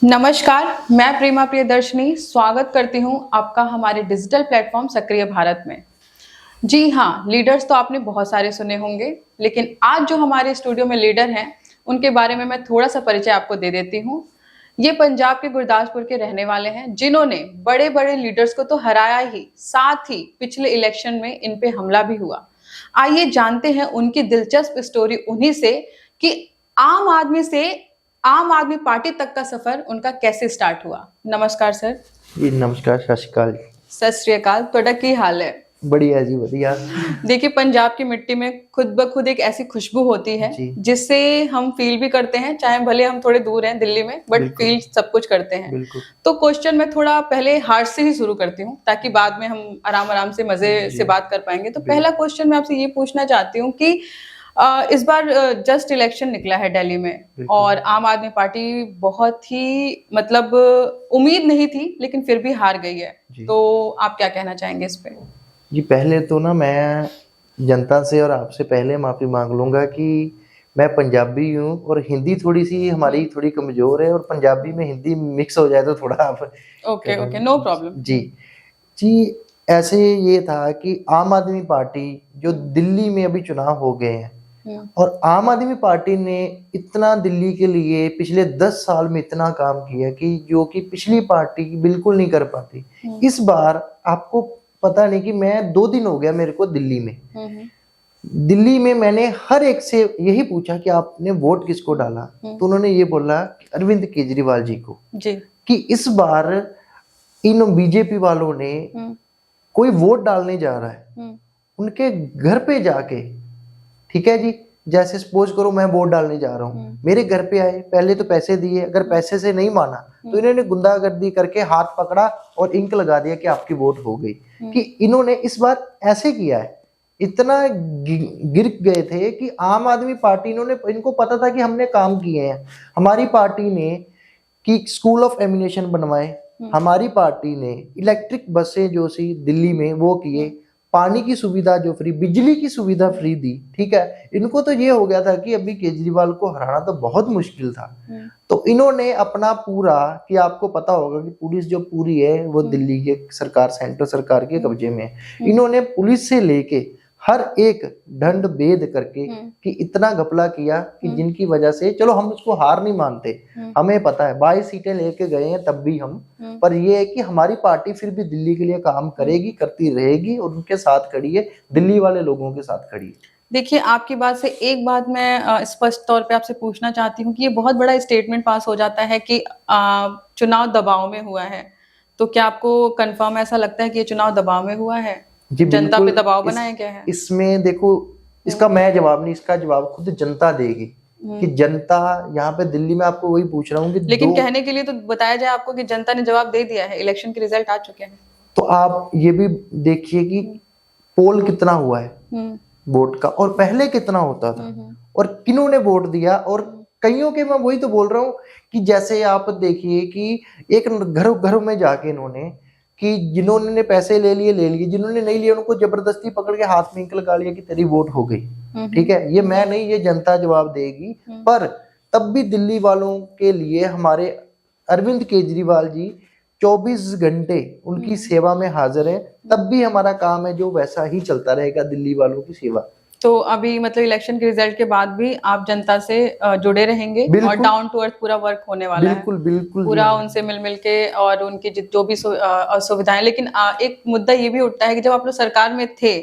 नमस्कार, मैं प्रेमा प्रियदर्शनी स्वागत करती हूं आपका हमारे डिजिटल प्लेटफॉर्म सक्रिय भारत में। जी हाँ, लीडर्स तो आपने बहुत सारे सुने होंगे, लेकिन आज जो हमारे स्टूडियो में लीडर हैं, उनके बारे में मैं थोड़ा सा परिचय आपको दे देती हूँ। ये पंजाब के गुरदासपुर के रहने वाले हैं, जिन्होंने बड़े-बड़े लीडर्स को तो हराया ही, साथ ही पिछले इलेक्शन में इन पे हमला भी हुआ। आइए जानते हैं उनकी दिलचस्प स्टोरी उन्हीं से कि आम आदमी से आम आदमी पार्टी तक का सफर उनका कैसे स्टार्ट हुआ। नमस्कार सर। जी नमस्कार, सत श्री अकाल जी। सत श्री अकाल। ਤੁਹਾਡਾ ਕੀ हाल है? बढ़िया जी, बढ़िया। देखिए, पंजाब की मिट्टी में खुद ब खुद एक ऐसी खुशबू होती है जी। जिससे हम फील भी करते हैं, चाहे भले हम थोड़े दूर हैं दिल्ली में, बट बिल्कुल। फील सब कुछ करते हैं। बिल्कुल। तो क्वेश्चन मैं थोड़ा पहले हार्ड से ही शुरू करती हूँ ताकि बाद में हम आराम से मजे जी। से बात कर पाएंगे। तो बिल्कुल। पहला क्वेश्चन मैं आपसे ये पूछना चाहती हूँ कि इस बार जस्ट इलेक्शन निकला है दिल्ली में बिल्कुल। और आम आदमी पार्टी बहुत ही मतलब उम्मीद नहीं थी, लेकिन फिर भी हार गई है। जी। तो आप क्या कहना चाहेंगे इस पे? जी पहले तो ना मैं जनता से और आपसे पहले माफ़ी मांग लूँगा कि मैं पंजाबी हूँ और हिंदी थोड़ी सी हमारी थोड़ी कमज़ोर है, और पंजाबी में हिंदी मिक्स हो जाए तो थोड़ा आप ओके ओके, नो प्रॉब्लम। जी। जी, ऐसे ये था कि आम आदमी पार्टी जो दिल्ली में अभी चुनाव हो गए हैं, और आम आदमी पार्टी ने इतना दिल्ली के लिए पिछले 10 साल में इतना काम किया कि जो कि पिछली पार्टी बिल्कुल नहीं कर पाती। इस बार आपको पता नहीं कि मैं 2 दिन हो गया मेरे को दिल्ली में। दिल्ली में मैंने हर एक से यही पूछा कि आपने वोट किसको डाला, तो उन्होंने ये बोला कि अरविंद केजरीवाल जी को जी। कि इस बार इन बीजेपी वालों ने कोई वोट डालने जा रहा है उनके घर पे जाके, ठीक है जी, जैसे सपोज करो मैं वोट डालने जा रहा हूँ, मेरे घर पे आए, पहले तो पैसे दिए, अगर पैसे से नहीं माना तो इन्होंने गुंडागर्दी करके हाथ पकड़ा और इंक लगा दिया कि आपकी वोट हो गई। कि इन्होंने इस बार ऐसे किया है, इतना गिर गए थे कि आम आदमी पार्टी इनको पता था कि हमने काम किए हैं। हमारी पार्टी ने कि स्कूल ऑफ एमिनेशन बनवाए, हमारी पार्टी ने इलेक्ट्रिक बसें जो सी दिल्ली में वो किए, पानी की सुविधा जो फ्री, बिजली की सुविधा फ्री दी, ठीक है। इनको तो ये हो गया था कि अभी केजरीवाल को हराना तो बहुत मुश्किल था। तो इन्होंने अपना पूरा, कि आपको पता होगा कि पुलिस जो पूरी है वो दिल्ली के सरकार, सेंट्रल सरकार के कब्जे में है। इन्होंने पुलिस से लेके हर एक ढंड भेद करके कि इतना घपला किया कि जिनकी वजह से, चलो हम उसको हार नहीं मानते, हमें पता है 22 सीटें लेके गए हैं तब भी हम, पर ये है कि हमारी पार्टी फिर भी दिल्ली के लिए काम करेगी, करती रहेगी और उनके साथ खड़ी है, दिल्ली वाले लोगों के साथ खड़ी है। देखिए, आपकी बात से एक बात मैं स्पष्ट तौर पे आपसे पूछना चाहती हूँ कि ये बहुत बड़ा स्टेटमेंट पास हो जाता है कि चुनाव दबाव में हुआ है। तो क्या आपको कंफर्म ऐसा लगता है कि ये चुनाव दबाव में हुआ है? जी जनता पे दबाव बनाया गया है? इसमें देखो, इसका मैं जवाब नहीं, इसका जवाब खुद जनता देगी कि जनता यहाँ पे दिल्ली में, आपको वही पूछ रहा हूँ कि लेकिन कहने के लिए तो बताया जाए आपको कि जनता ने जवाब दे दिया है, इलेक्शन के रिजल्ट आ चुके हैं। तो आप ये भी देखिए कि पोल कितना हुआ है वोट का, और पहले कितना होता था, और किन्होंने वोट दिया। और कईयों के, मैं वही तो बोल रहा हूँ कि जैसे आप देखिए कि एक घर में जाके इन्होंने, कि जिन्होंने पैसे ले लिए, जिन्होंने नहीं लिए उनको जबरदस्ती पकड़ के हाथ में इंक लगा लिया कि तेरी वोट हो गई, ठीक है। ये मैं नहीं, ये जनता जवाब देगी। पर तब भी दिल्ली वालों के लिए हमारे अरविंद केजरीवाल जी 24 घंटे उनकी सेवा में हाजिर है, तब भी हमारा काम है जो वैसा ही चलता रहेगा, दिल्ली वालों की सेवा। तो अभी मतलब इलेक्शन के रिजल्ट के बाद भी आप जनता से जुड़े रहेंगे और डाउन टू अर्थ पूरा वर्क होने वाला है? बिल्कुल पूरा उनसे मिल के और उनकी जो भी असुविधाएं। लेकिन एक मुद्दा ये भी उठता है कि जब आप लोग सरकार में थे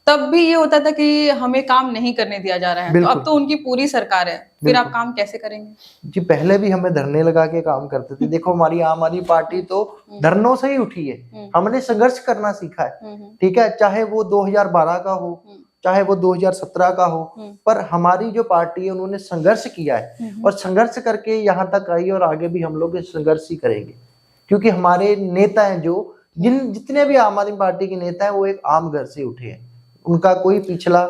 तब भी ये होता था कि हमें काम नहीं करने दिया जा रहा है, तो अब तो उनकी पूरी सरकार है, फिर आप काम कैसे करेंगे? जी पहले भी हमें धरने लगा के काम करते थे। देखो हमारी आम आदमी पार्टी तो धरनों से ही उठी है, हमने संघर्ष करना सीखा है, ठीक है। चाहे वो 2012 का हो, चाहे वो 2017 का हो, पर हमारी जो पार्टी है उन्होंने संघर्ष किया है और संघर्ष करके यहाँ तक आई, और आगे भी हम लोग संघर्ष ही करेंगे, क्योंकि हमारे नेता हैं जो जितने भी आम आदमी पार्टी के नेता हैं वो एक आम घर से उठे हैं, उनका कोई पिछला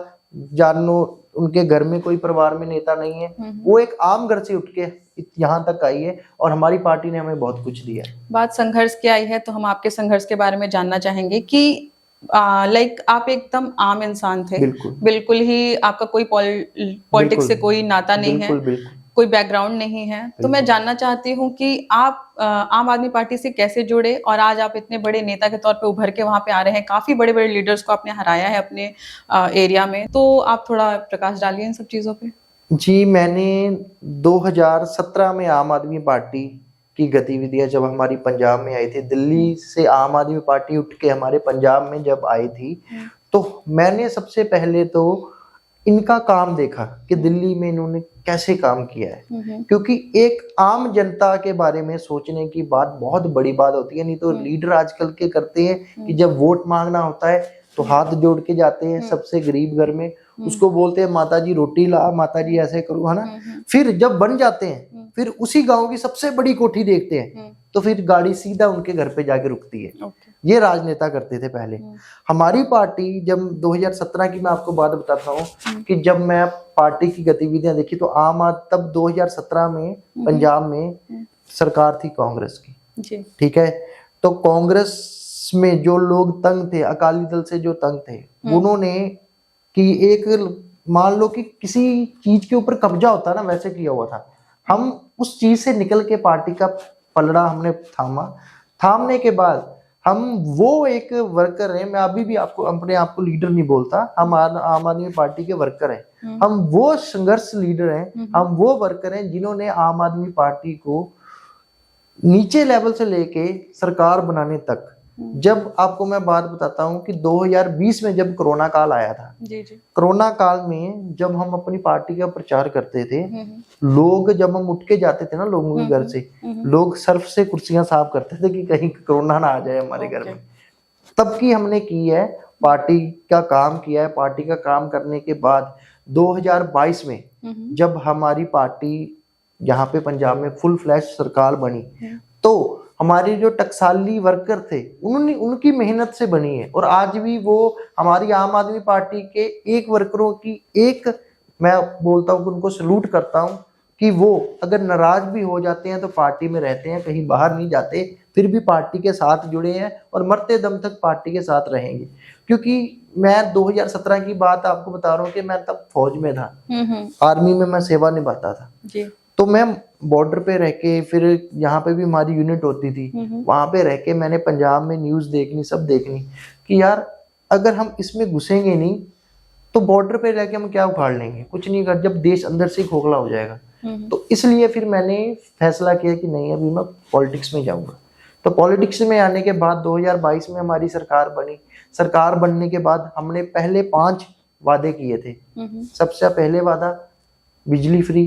जानो, उनके घर में कोई परिवार में नेता नहीं है, वो एक आम घर से उठ के यहाँ तक आई है, और हमारी पार्टी ने हमें बहुत कुछ दिया। बात संघर्ष की आई है तो हम आपके संघर्ष के बारे में जानना चाहेंगे कि लाइक आप एकदम आम इंसान थे, बिल्कुल ही आपका कोई पॉलिटिक्स से कोई नाता नहीं है, कोई बैकग्राउंड नहीं है, तो मैं जानना चाहती हूँ कि आप आम आदमी पार्टी से कैसे जुड़े और आज आप इतने बड़े नेता के तौर पे उभर के वहां पे आ रहे हैं। काफी बड़े बड़े लीडर्स को आपने हराया है अपने एरिया में, तो आप थोड़ा प्रकाश डालिए इन सब चीजों पे। जी, मैंने 2017 में आम आदमी पार्टी की गतिविधियां जब हमारी पंजाब में आई थी, दिल्ली से आम आदमी पार्टी उठ के हमारे पंजाब में जब आई थी, तो मैंने सबसे पहले तो इनका काम देखा कि दिल्ली में इन्होंने कैसे काम किया है। क्योंकि एक आम जनता के बारे में सोचने की बात बहुत बड़ी बात होती है। नहीं तो लीडर आजकल के करते हैं कि जब वोट मांगना होता है तो हाथ जोड़ के जाते हैं सबसे गरीब घर में, उसको बोलते हैं माता जी रोटी ला, माता जी ऐसे करो, है ना। फिर जब बन जाते हैं फिर उसी गांव की सबसे बड़ी कोठी देखते हैं, तो फिर गाड़ी सीधा उनके घर पे जाके रुकती है। ये राजनेता करते थे पहले। हमारी पार्टी जब 2017 की मैं आपको बात बताता हूँ कि जब मैं पार्टी की गतिविधियां देखी तो तब 2017 में पंजाब में सरकार थी कांग्रेस की, ठीक है। तो कांग्रेस में जो लोग तंग थे, अकाली दल से जो तंग थे, उन्होंने कि एक मान लो कि किसी चीज के ऊपर कब्जा होता ना, वैसे किया हुआ था। हम उस चीज से निकल के पार्टी का पलड़ा हमने थामने के बाद हम वो एक वर्कर हैं। मैं अभी भी आपको अपने आप को लीडर नहीं बोलता, हम आम आदमी पार्टी के वर्कर हैं। हम वो संघर्ष लीडर हैं, हम वो वर्कर हैं जिन्होंने आम आदमी पार्टी को नीचे लेवल से लेके सरकार बनाने तक। जब आपको मैं बात बताता हूँ कि 2020 में जब कोरोना काल आया था, कोरोना काल में जब हम अपनी पार्टी का प्रचार करते थे, लोग जब हम उठ के जाते थे ना लोगों के घर से, लोग सर्फ से कुर्सियां साफ करते थे कि कहीं कोरोना ना आ जाए हमारे घर में। तब की हमने की है, पार्टी का काम किया है। पार्टी का काम करने के बाद 2022 में जब हमारी पार्टी यहाँ पे पंजाब में फुल फ्लैश सरकार बनी, तो हमारे जो टकसाली वर्कर थे उनकी मेहनत से बनी है। और आज भी वो हमारी आम आदमी पार्टी के एक वर्करों की एक मैं बोलता हूँ कि उनको सलूट करता हूँ कि वो अगर नाराज भी हो जाते हैं तो पार्टी में रहते हैं, कहीं बाहर नहीं जाते, फिर भी पार्टी के साथ जुड़े हैं और मरते दम तक पार्टी के साथ रहेंगे। क्योंकि मैं 2017 की बात आपको बता रहा हूँ कि मैं तब फौज में था, आर्मी में मैं सेवा निभाता था जी। तो मैं बॉर्डर पे रह के, फिर यहाँ पे भी हमारी यूनिट होती थी, वहां पे रह के मैंने पंजाब में न्यूज देखनी, सब देखनी कि यार अगर हम इसमें घुसेंगे नहीं तो बॉर्डर पे रह के हम क्या उखाड़ लेंगे, कुछ नहीं कर, जब देश अंदर से खोखला हो जाएगा। तो इसलिए फिर मैंने फैसला किया कि नहीं, अभी मैं पॉलिटिक्स में जाऊंगा। तो पॉलिटिक्स में आने के बाद 2022 में हमारी सरकार बनी। सरकार बनने के बाद हमने पहले 5 वादे किए थे। सबसे पहले वादा बिजली फ्री,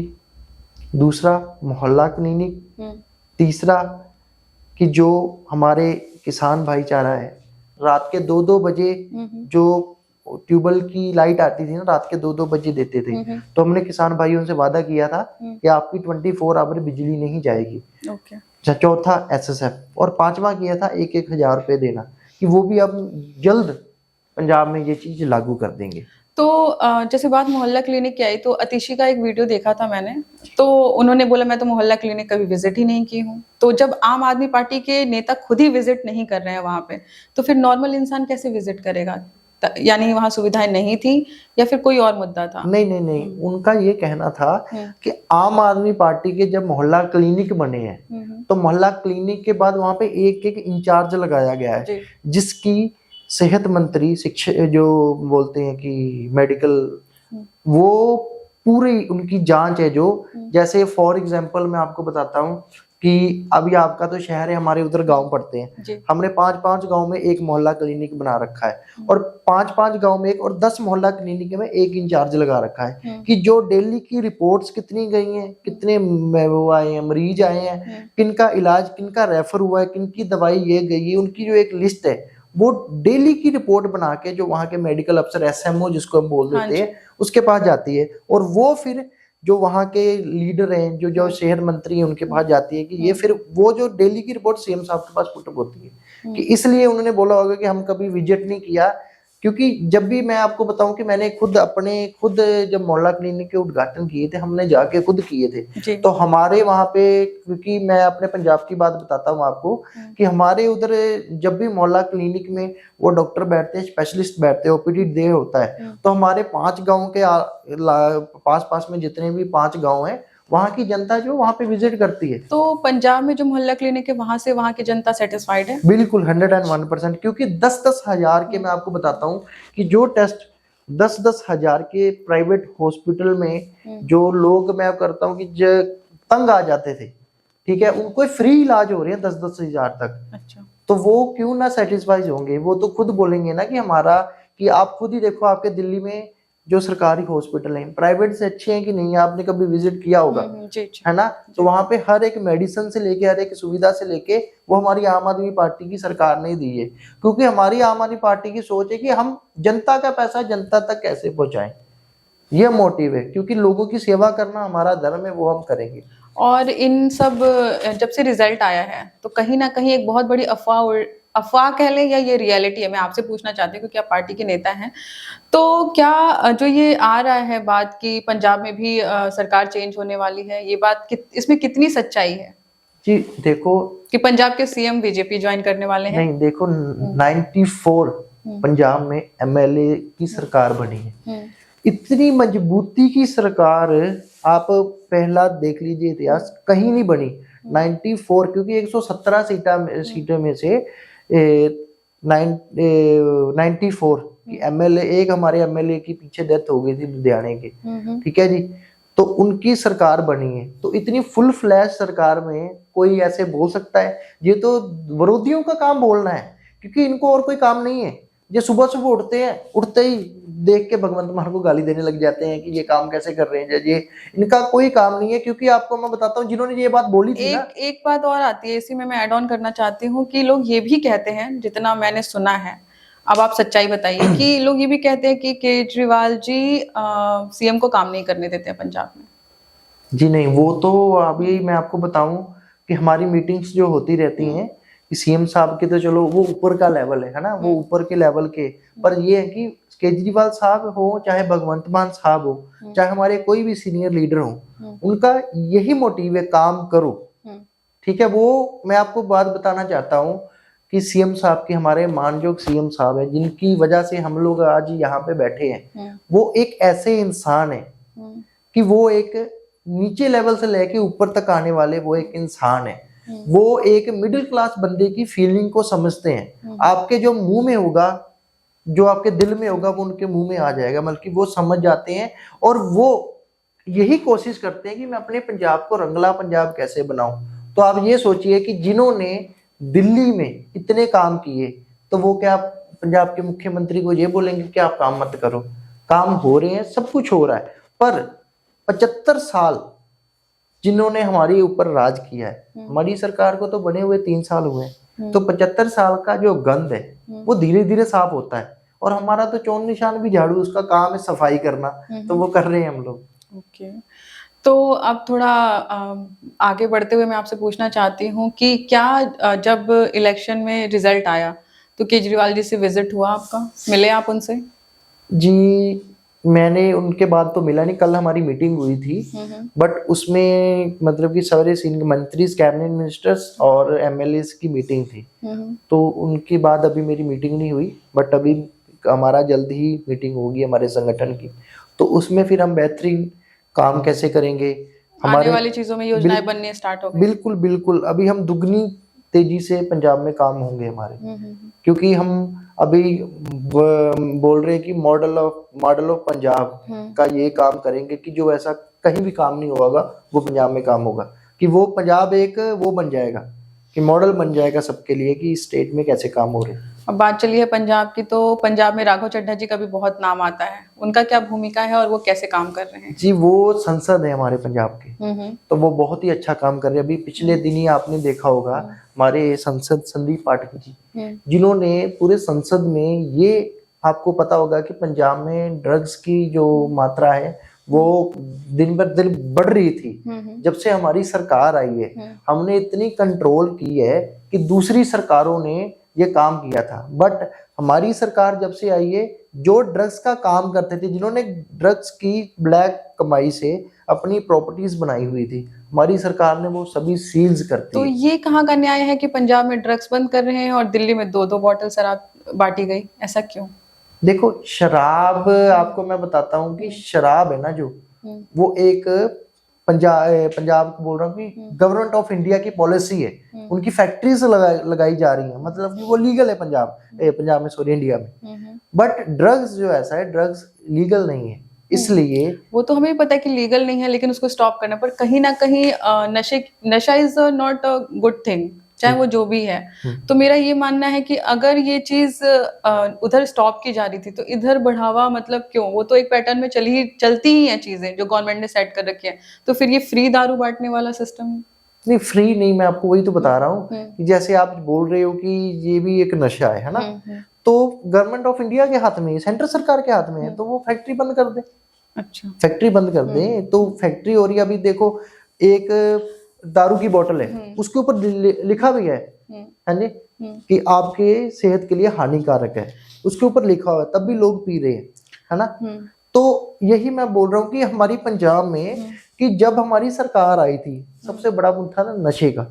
दूसरा मोहल्ला क्लिनिक, तीसरा कि जो हमारे किसान भाईचारा है, रात के 2-2 बजे जो ट्यूबवेल की लाइट आती थी ना, रात के 2-2 बजे देते थे। तो हमने किसान भाइयों से वादा किया था कि आपकी 24 आवर बिजली नहीं जाएगी। चौथा SSF, और 5वां किया था 1-1 हजार रुपए देना, कि वो भी अब जल्द पंजाब में ये चीज लागू कर देंगे। तो जैसे बात मोहल्ला क्लिनिक की आई, तो अतिशी का एक वीडियो देखा था मैंने, तो उन्होंने बोला मैं तो मोहल्ला क्लिनिक कभी विजिट ही नहीं की हूँ। तो जब आम आदमी पार्टी के नेता खुद ही विजिट नहीं कर रहे हैं वहां पे, तो फिर नॉर्मल इंसान कैसे विजिट करेगा? यानी वहां सुविधाएं नहीं थी या फिर कोई और मुद्दा था? नहीं, उनका ये कहना था कि आम आदमी पार्टी के जब मोहल्ला क्लिनिक बने हैं, तो मोहल्ला क्लिनिक के बाद वहां पे एक इंचार्ज लगाया गया है, जिसकी सेहत मंत्री, शिक्षा जो बोलते हैं कि मेडिकल, वो पूरी उनकी जांच है। जो जैसे फॉर एग्जांपल मैं आपको बताता हूँ कि अभी आपका तो शहर है, हमारे उधर गांव पड़ते हैं, हमने 5-5 गांव में एक मोहल्ला क्लिनिक बना रखा है, और 5-5 गांव में एक, और 10 मोहल्ला क्लिनिक में एक इंचार्ज लगा रखा है कि जो डेली की रिपोर्ट्स कितनी गई हैं, कितने वो आए हैं, मरीज आए हैं, किनका इलाज, किनका रेफर हुआ है, किनकी दवाई ये गई है, उनकी जो एक लिस्ट है वो डेली की रिपोर्ट बना के जो वहां के मेडिकल अफसर SMO जिसको हम बोल देते हैं, उसके पास जाती है। और वो फिर जो वहाँ के लीडर हैं, जो सेहत मंत्री हैं, उनके पास जाती है कि ये फिर वो जो डेली की रिपोर्ट CM साहब के पास पुटअप होती है। कि इसलिए उन्होंने बोला होगा कि हम कभी विजिट नहीं किया, क्योंकि जब भी मैं आपको बताऊं कि मैंने खुद जब मोहल्ला क्लिनिक के उद्घाटन किए थे, हमने जाके खुद किए थे। तो हमारे वहां पे, क्योंकि मैं अपने पंजाब की बात बताता हूँ आपको कि हमारे उधर जब भी मोहल्ला क्लिनिक में वो डॉक्टर बैठते हैं, स्पेशलिस्ट बैठते हैं, OPD डे होता है, तो हमारे 5 गाँव के पास में जितने भी 5 गाँव हैं, वहाँ की जनता जो वहाँ पे विजिट करती है। तो पंजाब में जो मोहल्ला क्लिनिक है वहां से वहाँ की जनता सेटिस्फाइड है? बिल्कुल 101%, क्योंकि 10-10 हजार के, मैं आपको बताता हूँ कि जो टेस्ट 10-10 हजार के प्राइवेट हॉस्पिटल में जो लोग, मैं करता हूँ कि तंग आ जाते थे, ठीक है, उनको फ्री इलाज हो रहे हैं 10-10 हजार तक। अच्छा। तो वो क्यों ना सेटिस्फाइज होंगे, वो तो खुद बोलेंगे ना कि हमारा, कि आप खुद ही देखो आपके दिल्ली में जो सरकारी हॉस्पिटल हैं प्राइवेट से अच्छे हैं कि नहीं, आपने कभी विजिट किया होगा, जी। है ना। तो वहां पे हर एक मेडिसिन से लेके, हर एक सुविधा से लेके, वो हमारी आम आदमी पार्टी की सरकार ने दी है, क्योंकि हमारी आम आदमी पार्टी की सोच है कि हम जनता का पैसा जनता तक कैसे पहुंचाएं, ये मोटिव है, क्योंकि लोगों की सेवा करना हमारा धर्म है, वो हम करेंगे। और इन सब जब से रिजल्ट आया है तो कहीं ना कहीं एक बहुत बड़ी अफवाह कह लें या ये रियलिटी है, मैं आपसे पूछना चाहती हूँ क्योंकि आप पार्टी के नेता हैं, तो क्या जो ये आ रहा है बात कि पंजाब में भी सरकार चेंज होने वाली है, ये बात इसमें कितनी सच्चाई है? जी देखो, कि पंजाब के सीएम बीजेपी ज्वाइन करने वाले हैं? नहीं देखो, 94 पंजाब में एमएलए की सरकार बनी है, इतनी मजबूती की सरकार आप पहला देख लीजिए इतिहास, कहीं नहीं बनी। 94, क्योंकि 117 सीटों में से 94 की एमएलए, एक हमारे एमएलए की पीछे डेथ हो गई थी लुधियाने की, ठीक है जी, तो उनकी सरकार बनी है। तो इतनी फुल फ्लैश सरकार में कोई ऐसे बोल सकता है? ये तो विरोधियों का काम बोलना है, क्योंकि इनको और कोई काम नहीं है। ये सुबह सुबह उठते हैं, उठते ही देख के भगवंत मान को गाली देने लग जाते हैं कि ये काम कैसे कर रहे हैं, ये इनका कोई काम नहीं है। क्योंकि आपको मैं बताता हूँ, जिन्होंने ये बात बोली थी ना, एक बात और आती है इसी में, मैं ऐड ऑन करना चाहती हूँ कि लोग ये भी कहते हैं, जितना मैंने सुना है, अब आप सच्चाई बताइए, कि लोग ये भी कहते हैं कि केजरीवाल जी सीएम को काम नहीं करने देते हैं पंजाब में। जी नहीं, वो तो अभी मैं आपको बताऊं कि हमारी मीटिंग्स जो होती रहती हैं कि सीएम साहब के, तो चलो वो ऊपर का लेवल है ना, वो ऊपर के लेवल के, पर ये है कि केजरीवाल साहब हो चाहे भगवंत मान साहब हो, चाहे हमारे कोई भी सीनियर लीडर हो, उनका यही मोटिव है, काम करो, ठीक है। वो मैं आपको बात बताना चाहता हूँ कि सीएम साहब के, हमारे मानयोग सीएम साहब है, जिनकी वजह से हम लोग आज यहाँ पे बैठे हैं, वो एक ऐसे इंसान है कि वो एक नीचे लेवल से लेके ऊपर तक आने वाले वो एक इंसान है। वो एक मिडिल क्लास बंदे की फीलिंग को समझते हैं। आपके जो मुंह में होगा, जो आपके दिल में होगा, वो उनके मुंह में आ जाएगा, बल्कि वो समझ जाते हैं, और वो यही कोशिश करते हैं कि मैं अपने पंजाब को रंगला पंजाब कैसे बनाऊं। तो आप ये सोचिए कि जिन्होंने दिल्ली में इतने काम किए, तो वो क्या पंजाब के मुख्यमंत्री को ये बोलेंगे कि आप काम मत करो? काम हो रहे हैं, सब कुछ हो रहा है, पर 75 साल जिन्होंने हमारे ऊपर राज किया है, हमारी सरकार को तो बने हुए 3 साल हुए हैं, तो 75 साल का जो गंद है वो धीरे धीरे साफ होता है। और हमारा तो चौन निशान भी झाड़ू, उसका काम है सफाई करना, तो वो कर रहे हैं हम लोग। ओके, तो अब थोड़ा आगे बढ़ते हुए मैं आपसे पूछना चाहती हूँ कि क्या जब इलेक्शन में रिजल्ट आया तो केजरीवाल जी से विजिट हुआ आपका, मिले आप उनसे? जी मैंने उनके बाद तो मिला नहीं, कल हमारी मीटिंग हुई थी, बट उसमें मतलब कि सारे सीनियर मंत्री, कैबिनेट मिनिस्टर्स और एमएलए की मीटिंग थी, तो उनके बाद अभी मेरी मीटिंग नहीं हुई, बट अभी हमारा जल्द ही मीटिंग होगी हमारे संगठन की, तो उसमें फिर हम बेहतरीन काम कैसे करेंगे, आने वाली चीजों में योजनाएं बनने स्टार्ट हो गई। बिल्कुल बिल्कुल, अभी हम दुगनी तेजी से पंजाब में काम होंगे हमारे, क्योंकि हम अभी बोल रहे हैं कि मॉडल ऑफ पंजाब का ये काम करेंगे कि जो ऐसा कहीं भी काम नहीं होगा वो पंजाब में काम होगा, कि वो पंजाब एक वो बन जाएगा, कि मॉडल बन जाएगा सबके लिए कि स्टेट में कैसे काम हो रहे हैं। अब बात चली है पंजाब की, तो पंजाब में राघव चड्ढा जी का भी बहुत नाम आता है, उनका क्या भूमिका है और वो कैसे काम कर रहे हैं? जी वो संसद है हमारे पंजाब के, तो वो बहुत ही अच्छा काम कर रहे हैं। अभी पिछले दिन ही आपने देखा होगा हमारे सांसद संदीप पाटिल जी, जिन्होंने पूरे संसद में, ये आपको पता होगा कि पंजाब में ड्रग्स की जो मात्रा है वो दिन ब दिन बढ़ रही थी। जब से हमारी सरकार आई है, हमने इतनी कंट्रोल की है कि दूसरी सरकारों ने ये काम किया था, बट हमारी सरकार जब से आई है, जो ड्रग्स का काम करते थे, जिन्होंने ड्रग्स की ब्लैक कमाई से अपनी प्रॉपर्टीज बनाई हुई थी, हमारी सरकार ने वो सभी सील्स करती तो ये कहाँ का न्याय है कि पंजाब में ड्रग्स बंद कर रहे हैं और दिल्ली में 2-2 बॉटल शराब बांटी गई, ऐसा क्यों? देखो शराब, आपको मैं बताता हूँ कि शराब है ना जो, वो एक पंजाब को बोल रहा हूँ कि गवर्नमेंट ऑफ इंडिया की पॉलिसी है, उनकी फैक्ट्रीज लगाई जा रही है, मतलब कि वो लीगल है पंजाब में, सॉरी, इंडिया में। बट ड्रग्स जो ऐसा है, ड्रग्स लीगल नहीं है, इसलिए वो तो हमें पता है कि लीगल नहीं है, लेकिन उसको स्टॉप करना, पर कहीं ना कहीं नशा is not a good thing, चाहे वो जो भी है। तो मेरा ये मानना है कि अगर ये चीज उधर स्टॉप की जा रही थी, तो इधर बढ़ावा मतलब क्यों? वो तो एक पैटर्न में चलती ही है चीजें जो गवर्नमेंट ने सेट कर रखी है, तो फिर ये फ्री दारू बांटने वाला सिस्टम नहीं, फ्री नहीं, मैं आपको वही तो बता रहा हूँ कि जैसे आप बोल रहे हो कि ये भी एक नशा है ना, तो गवर्नमेंट ऑफ इंडिया के हाथ में है, सेंट्रल सरकार के हाथ में है, तो वो फैक्ट्री बंद कर दे। अच्छा, फैक्ट्री बंद कर दे तो फैक्ट्री हो रही है। अभी देखो, एक दारू की बोतल है, उसके ऊपर लिखा भी है जी, कि आपके सेहत के लिए हानिकारक है, उसके ऊपर लिखा हुआ है, तब भी लोग पी रहे हैं, है ना। तो यही मैं बोल रहा हूँ कि हमारी पंजाब में कि जब हमारी सरकार आई थी, सबसे बड़ा मुद्दा था ना नशे का,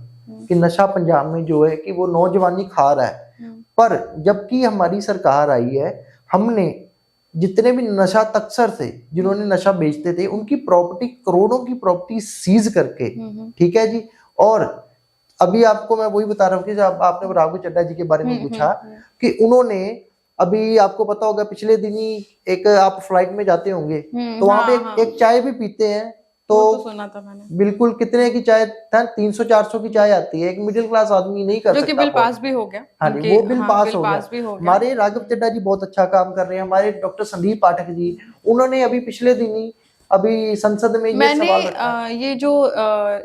कि नशा पंजाब में जो है कि वो नौजवानी खा रहा है। पर जबकि हमारी सरकार आई है, हमने जितने भी नशा तस्कर थे, जिन्होंने नशा बेचते थे, उनकी प्रॉपर्टी, करोड़ों की प्रॉपर्टी सीज करके, ठीक है जी। और अभी आपको मैं वही बता रहा हूँ कि जब आपने राघव चड्ढा जी के बारे में पूछा कि उन्होंने, अभी आपको पता होगा पिछले दिन ही एक, आप फ्लाइट में जाते होंगे तो वहां पे एक चाय भी पीते हैं, तो सुना था मैंने। बिल्कुल कितने की चाय था, 300-400 की चाय आती है, एक मिडिल क्लास आदमी नहीं कर सकता, जो कि बिल पास भी हो गया। हाँ जी, वो बिल पास हो गया। हमारे राघव चड्ढा जी बहुत अच्छा काम कर रहे हैं, हमारे डॉक्टर संदीप पाठक जी, उन्होंने अभी पिछले दिन ही अभी संसद में ये सवाल रखा। ये जो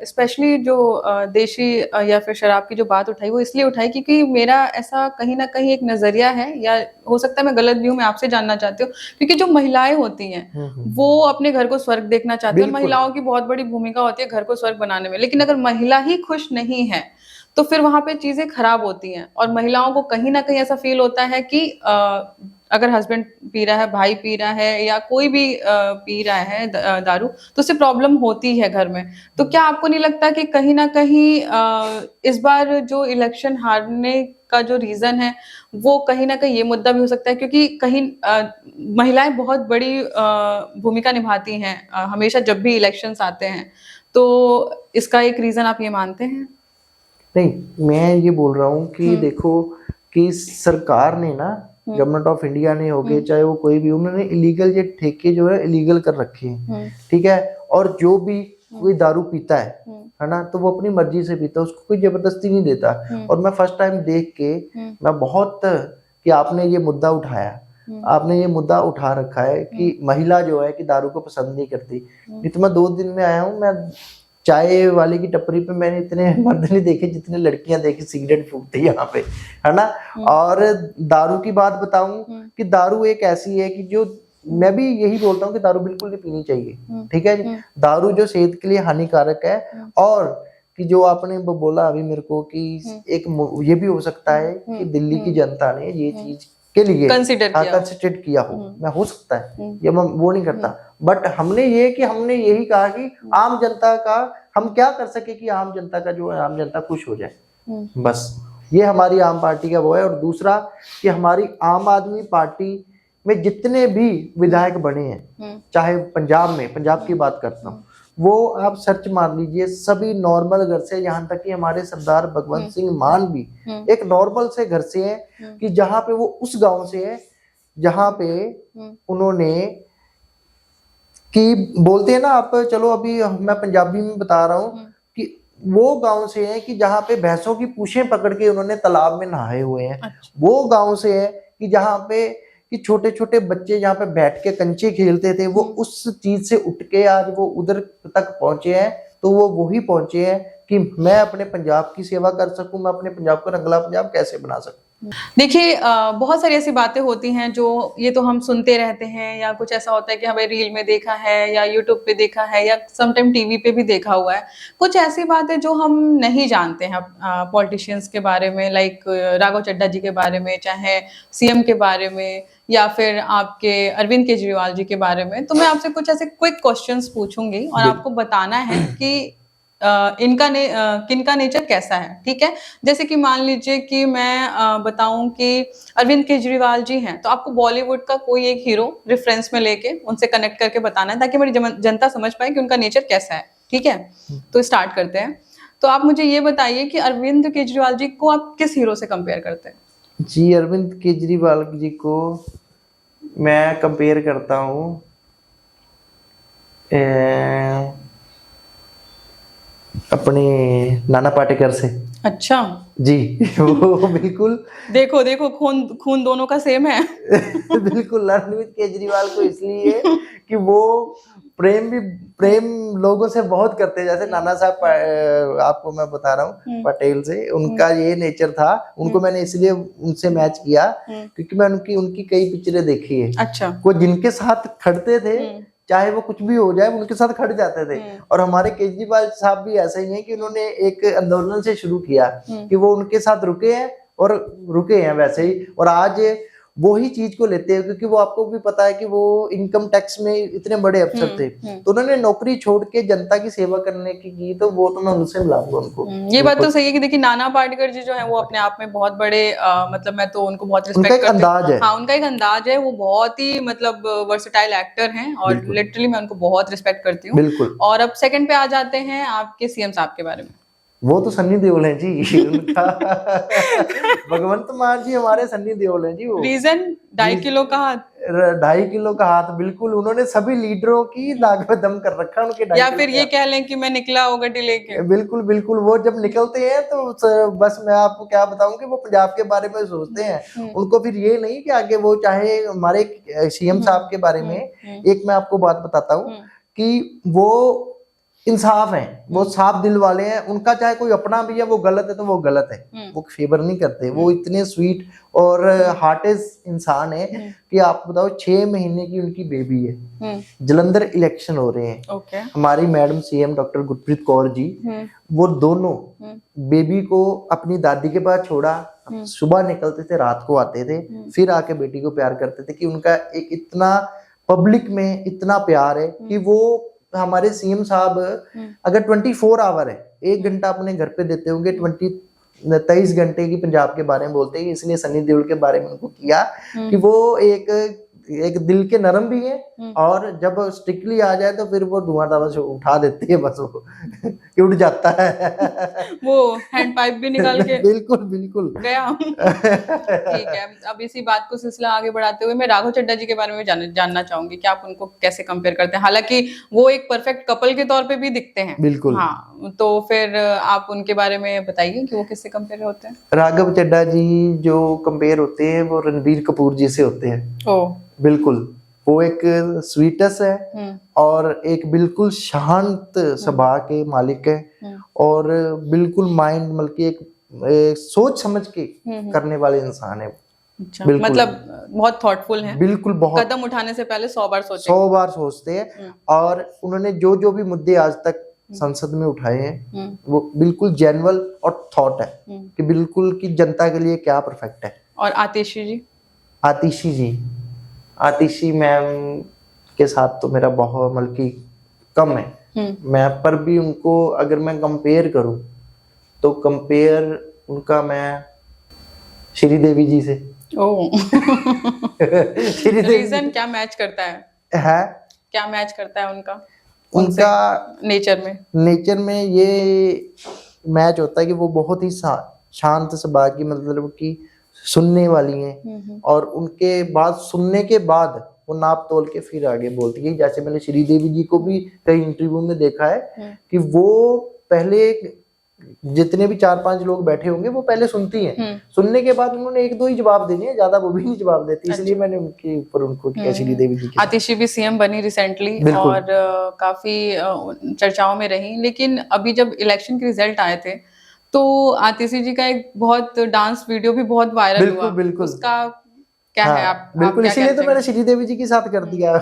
स्पेशली जो देशी या फिर शराब की जो बात उठाई, वो इसलिए उठाई क्योंकि मेरा ऐसा कहीं ना कहीं एक नजरिया है, या हो सकता है मैं गलत भी हूँ, मैं आपसे जानना चाहती हूँ, क्योंकि जो महिलाएं होती हैं वो अपने घर को स्वर्ग देखना चाहती हैं, महिलाओं की बहुत बड़ी भूमिका होती है घर को स्वर्ग बनाने में, लेकिन अगर महिला ही खुश नहीं है तो फिर वहां पे चीजें खराब होती हैं, और महिलाओं को कहीं ना कहीं ऐसा फील होता है कि अगर हस्बैंड पी रहा है, भाई पी रहा है, या कोई भी पी रहा है दारू, तो उससे प्रॉब्लम होती है घर में। तो क्या आपको नहीं लगता कि कहीं ना कहीं इस बार जो इलेक्शन हारने का जो रीजन है, वो कहीं ना कहीं ये मुद्दा भी हो सकता है, क्योंकि कहीं महिलाएं बहुत बड़ी भूमिका निभाती हैं हमेशा जब भी इलेक्शंस आते हैं, तो इसका एक रीजन आप ये मानते हैं? नहीं, मैं ये बोल रहा हूँ कि देखो कि सरकार ने ना, गवर्नमेंट ऑफ इंडिया ने हो गए, चाहे वो कोई भी, उन्होंने इलीगल ये ठेके जो है इलीगल कर रखे हैं, ठीक है। और जो भी कोई दारू पीता है ना, तो वो अपनी मर्जी से पीता है, उसको कोई जबरदस्ती नहीं देता। और मैं फर्स्ट टाइम देख के मैं बहुत, कि आपने ये मुद्दा उठाया, आपने ये मुद्दा उठा रखा है कि महिला जो है कि दारू को पसंद नहीं करती। नहीं तो मैं 2 दिन में आया हूँ, मैं चाय वाले की टपरी पे मैंने इतने मर्द नहीं देखे जितने लड़कियां देखी सिगरेट फूकती यहाँ पे, है ना। और दारू की बात बताऊं कि दारू एक ऐसी है कि जो, मैं भी यही बोलता हूँ कि दारू बिल्कुल नहीं पीनी चाहिए, ठीक है जी। दारू जो सेहत के लिए हानिकारक है, और कि जो आपने बोला अभी मेरे को कि एक ये भी हो सकता है कि दिल्ली की जनता ने ये चीज के लिए कंसिडर किया हो, मैं हो सकता है, ये मैं वो नहीं करता। बट हमने यही कहा कि आम जनता का हम क्या कर सके कि आम जनता का जो है, आम जनता खुश हो जाए, बस ये हमारी आम पार्टी का वो है। और दूसरा कि हमारी आम आदमी पार्टी में जितने भी विधायक बने हैं, चाहे पंजाब की बात करता हूँ, वो आप सर्च मार लीजिए, सभी नॉर्मल घर से, यहाँ तक कि हमारे सरदार भगवंत सिंह मान भी एक नॉर्मल से घर से है, कि जहाँ पे वो उस गांव से है जहाँ पे उन्होंने, कि बोलते हैं ना आप, चलो अभी मैं पंजाबी में बता रहा हूँ, कि वो गांव से है कि जहाँ पे भैंसों की पूंछें पकड़ के उन्होंने तालाब में नहाए हुए हैं। अच्छा। वो गांव से है कि जहाँ पे कि छोटे छोटे बच्चे जहाँ पे बैठ के कंचे खेलते थे, वो उस चीज से उठ के आज वो उधर तक पहुंचे हैं। तो वो वही पहुंचे हैं कि मैं अपने पंजाब की सेवा कर सकूं, मैं अपने पंजाब को रंगला पंजाब कैसे बना सकूं। देखिए, बहुत सारी ऐसी बातें होती हैं जो ये तो हम सुनते रहते हैं, या कुछ ऐसा होता है कि हमें रील में देखा है, या यूट्यूब पे देखा है, या समटाइम टीवी पे भी देखा हुआ है। कुछ ऐसी बातें जो हम नहीं जानते हैं पॉलिटिशियंस के बारे में, लाइक राघव चड्ढा जी के बारे में, चाहे सीएम के बारे में, या फिर आपके अरविंद केजरीवाल जी के बारे में। तो मैं आपसे कुछ ऐसे क्विक क्वेश्चंस पूछूंगी और आपको बताना है कि किनका नेचर कैसा है, ठीक है। जैसे कि मान लीजिए कि मैं बताऊं कि अरविंद केजरीवाल जी हैं, तो आपको बॉलीवुड का कोई एक हीरो रेफरेंस में लेके उनसे कनेक्ट करके बताना है, ताकि मेरी जनता समझ पाए कि उनका नेचर कैसा है। ठीक है, तो स्टार्ट करते हैं। तो आप मुझे ये बताइए कि अरविंद केजरीवाल जी को आप किस हीरो से कंपेयर करते हैं? जी, अरविंद केजरीवाल जी को मैं कंपेयर करता हूँ अपने नाना पाटेकर से। अच्छा जी वो बिल्कुल देखो देखो, खून खून दोनों का सेम है। बिल्कुल अरविंद केजरीवाल को इसलिए कि वो प्रेम लोगों से बहुत करते हैं, जैसे नाना साहब आपको मैं बता रहा हूँ पटेल से, उनका ये नेचर था। उनको मैंने इसलिए उनसे मैच किया क्योंकि मैं उनकी कई पिक्चरें देखी है। अच्छा। वो जिनके साथ खड़ते थे चाहे वो कुछ भी हो जाए उनके साथ खड़ जाते थे। और हमारे केजरीवाल साहब भी ऐसे ही हैं कि उन्होंने एक आंदोलन से शुरू किया कि वो उनके साथ रुके हैं और रुके हैं वैसे ही, और आज वो ही चीज को लेते हैं क्योंकि वो आपको भी पता है कि वो इनकम टैक्स में इतने बड़े अफसर थे, तो उन्होंने नौकरी छोड़ के जनता की सेवा करने की तो वो तो मैं उनसे मिलाऊंगा उनको। ये बात तो सही है कि देखिए नाना पाटेकर जी जो है वो अपने आप में बहुत बड़े मतलब मैं तो उनको बहुत उनका रिस्पेक्ट एक अंदाज है। हाँ, उनका एक अंदाज है, वो बहुत ही मतलब वर्सेटाइल एक्टर हैं और लिटरली मैं उनको बहुत रिस्पेक्ट करती हूँ। बिल्कुल। और अब सेकंड पे आ जाते हैं आपके सीएम साहब के बारे में। वो तो सन्नी देओल है जी उनका भगवंत मान जी हमारे सन्नी देओल है जी। वो रीजन 2.5 किलो का हाथ, 2.5 किलो का हाथ, बिल्कुल उन्होंने सभी लीडरों की नाक में दम कर रखा उनके। या फिर ये कह लें कि मैं निकला हूँ गड्डी लेके। बिल्कुल बिल्कुल, वो जब निकलते हैं तो बस मैं आपको क्या बताऊं कि वो पंजाब के बारे में सोचते हैं। उनको फिर ये नहीं कि आगे वो चाहे हमारे सीएम साहब के बारे में एक मैं आपको बात बताता हूँ कि वो इंसाफ है, वो साफ दिल वाले हैं। उनका चाहे कोई अपना भी है वो गलत है तो वो गलत है, वो फेवर नहीं करते। वो इतने स्वीट और हार्टेस्ट इंसान है कि आप बताओ 6 महीने की उनकी बेबी है, जलंधर इलेक्शन हो रहे हैं। हमारी madam CM doctor Gurpreet Kaur ji वो दोनों बेबी को अपनी दादी के पास छोड़ा, सुबह निकलते थे रात को आते थे, फिर आके बेटी को प्यार करते थे। कि उनका एक इतना पब्लिक में इतना प्यार है कि वो हमारे सीएम साहब अगर 24 आवर है, 1 घंटा अपने घर पे देते होंगे, 23 घंटे की पंजाब के बारे में बोलते हैं। इसलिए सनी देओल के बारे में उनको किया कि वो एक दिल के नरम भी है और जब स्ट्रिक्टली आ जाए तो फिर वो धुआं से उठा देती है, बस वो कि उठ जाता है वो हैंड पाइप भी निकाल के बिल्कुल बिल्कुल गया। ठीक है, अब इसी बात को सिलसिला आगे बढ़ाते हुए मैं राघव चड्ढा जी के बारे में जानना चाहूंगी कि आप उनको कैसे कंपेयर करते हैं। हालांकि वो एक परफेक्ट कपल के तौर पे भी दिखते हैं। बिल्कुल। हाँ, तो फिर आप उनके बारे में बताइए कि वो किससे कंपेयर होते हैं। राघव चड्ढा जी जो कंपेयर होते हैं वो रणबीर कपूर जी से होते हैं। ओ बिल्कुल, वो एक स्वीटस है और एक बिल्कुल शांत स्वभाव के मालिक है और बिल्कुल माइंड बल्कि एक सोच समझ के करने वाले इंसान है। अच्छा, मतलब बहुत थॉटफुल हैं। बिल्कुल, बहुत कदम उठाने से पहले 100 बार सोचेंगे। 100 बार सोचते हैं। और उन्होंने जो भी मुद्दे आज तक संसद में उठाए हैं वो बिल्कुल जेन्युइन और थॉट है कि बिल्कुल कि जनता के लिए क्या परफेक्ट है। और आतिशी मैम के साथ तो मेरा बहुत बल्कि कम है। मैं पर भी उनको अगर मैं कंपेयर करूं तो कंपेयर उनका मैं श्रीदेवी जी से। रीजन क्या मैच करता है? क्या मैच करता है उनका नेचर में ये मैच होता है कि वो बहुत ही शांत स्वभाव की, मतलब कि सुनने वाली हैं और उनके बाद सुनने के बाद वो नाप तोल के फिर आगे बोलती है। जैसे मैंने श्रीदेवी जी को भी कई इंटरव्यू में देखा है कि वो पहले जितने भी 4-5 लोग बैठे होंगे वो पहले सुनती हैं, सुनने के बाद उन्होंने 1-2 ही जवाब देने हैं, ज्यादा वो भी नहीं जवाब देती। इसलिए मैंने उनके ऊपर उनको किया श्रीदेवी जी। आतिशी भी सीएम बनी रिसेंटली और काफी चर्चाओं में रही, लेकिन अभी जब इलेक्शन के रिजल्ट आए थे तो आतिशी जी का एक बहुत डांस वीडियो भी बहुत वायरल हुआ। बिल्कुल। उसका क्या है आप बिल्कुल, इसीलिए तो मैंने श्रीदेवी जी के साथ कर दिया